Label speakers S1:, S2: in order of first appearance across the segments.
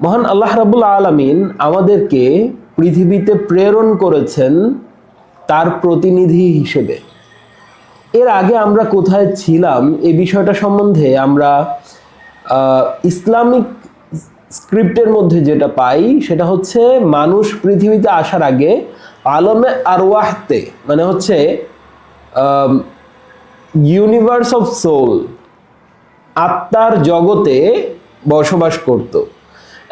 S1: মহান আল্লাহ রাব্বুল আলামিন আমাদেরকে পৃথিবীতে প্রেরণ করেছেন তার প্রতিনিধি হিসেবে। এর আগে আমরা কোথায় ছিলাম এই বিষয়টা সম্বন্ধে আমরা ইসলামিক স্ক্রিপ্টের মধ্যে যেটা পাই সেটা হচ্ছে মানুষ পৃথিবীতে আসার আগে আলমে আরওয়াহতে, মানে হচ্ছে ইউনিভার্স অফ সোল, আত্মার জগতে বসবাস করত।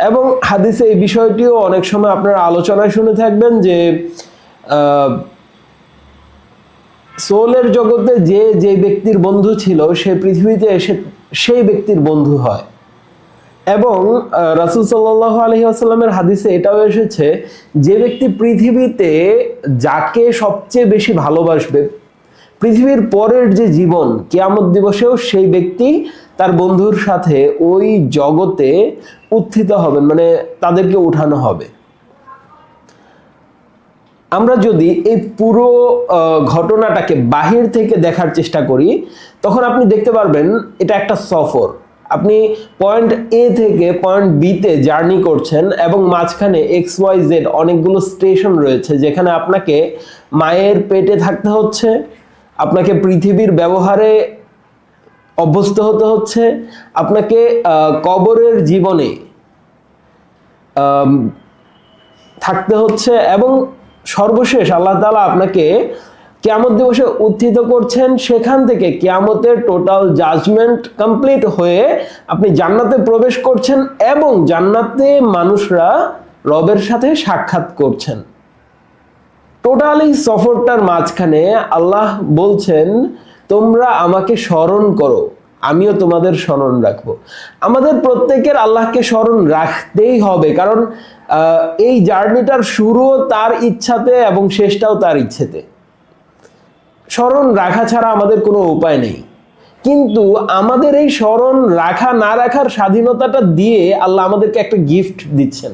S1: এবং হাদিসে এই বিষয়টিও অনেক সময় আপনারা আলোচনায় শুনে থাকবেন যে সোলের জগতে যে যে ব্যক্তির বন্ধু ছিল সে পৃথিবীতে এসে সেই ব্যক্তির বন্ধু হয়। এবং রাসূল সাল্লাল্লাহু আলাইহি ওয়াসাল্লামের হাদিসে এটাও এসেছে যে ব্যক্তি পৃথিবীতে যাকে সবচেয়ে বেশি ভালোবাসবে, পৃথিবীর পরের যে জীবন কিয়ামত দিবসেও সেই ব্যক্তি তার বন্ধুর সাথে ওই জগতে উত্থিত হবেন, মানে তাদেরকে উঠানো হবে। আমরা যদি এই পুরো ঘটনাটাকে বাহির থেকে দেখার চেষ্টা করি তখন আপনি দেখতে পারবেন এটা একটা সফর। আপনি পয়েন্ট এ থেকে পয়েন্ট বি তে জার্নি করছেন এবং মাঝখানে XYZ অনেকগুলো স্টেশন রয়েছে যেখানে আপনাকে মায়ের পেটে থাকতে হচ্ছে, আপনাকে পৃথিবীর ব্যবহারে অভ্যস্ত হতে হচ্ছে, আপনাকে কবরের জীবনে থাকতে হচ্ছে এবং সর্বশেষ আল্লাহ তাআলা আপনাকে কিয়ামত দিবসে উত্থিত করছেন। সেখান থেকে কিয়ামতের টোটাল জাজমেন্ট কমপ্লিট হয়ে আপনি জান্নাতে প্রবেশ করছেন এবং জান্নাতে মানুষরা রবের সাথে সাক্ষাৎ করছেন। টোটাল এই সফরটার মাঝখানে আল্লাহ বলছেন তোমরা আমাকে স্মরণ করো, আমিও তোমাদের স্মরণ রাখবো। আমাদের প্রত্যেকের আল্লাহকে স্মরণ রাখতেই হবে, কারণ এই জার্নিটার শুরুও তার ইচ্ছাতে এবং শেষটাও তার ইচ্ছেতে। স্মরণ রাখা ছাড়া আমাদের কোনো উপায় নেই। কিন্তু আমাদের এই স্মরণ রাখা না রাখার স্বাধীনতাটা দিয়ে আল্লাহ আমাদেরকে একটা গিফট দিচ্ছেন।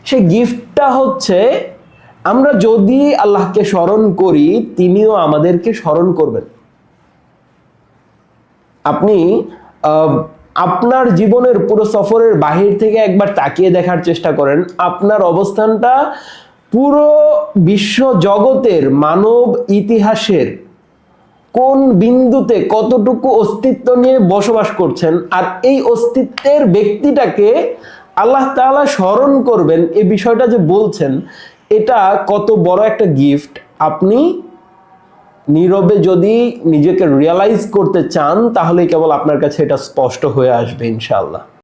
S1: সেই গিফটটা হচ্ছে আমরা যদি আল্লাহকে স্মরণ করি তিনিও আমাদেরকে স্মরণ করবেন। আপনি আপনার জীবনের পুরো সফরের বাহির থেকে একবার তাকিয়ে দেখার চেষ্টা করেন আপনার অবস্থানটা পুরো বিশ্ব জগতের মানব ইতিহাসের কোন বিন্দুতে কতটুকু অস্তিত্ব নিয়ে বসবাস করছেন, আর এই অস্তিত্বের ব্যক্তিটাকে আল্লাহ তাআলা স্মরণ করবেন এই বিষয়টা যে বলছেন এটা কত বড় একটা গিফট। আপনি নীরবে যদি নিজেকে রিয়ালাইজ করতে চান তাহলে কেবল আপনার কাছে এটা স্পষ্ট হয়ে আসবে ইনশাআল্লাহ।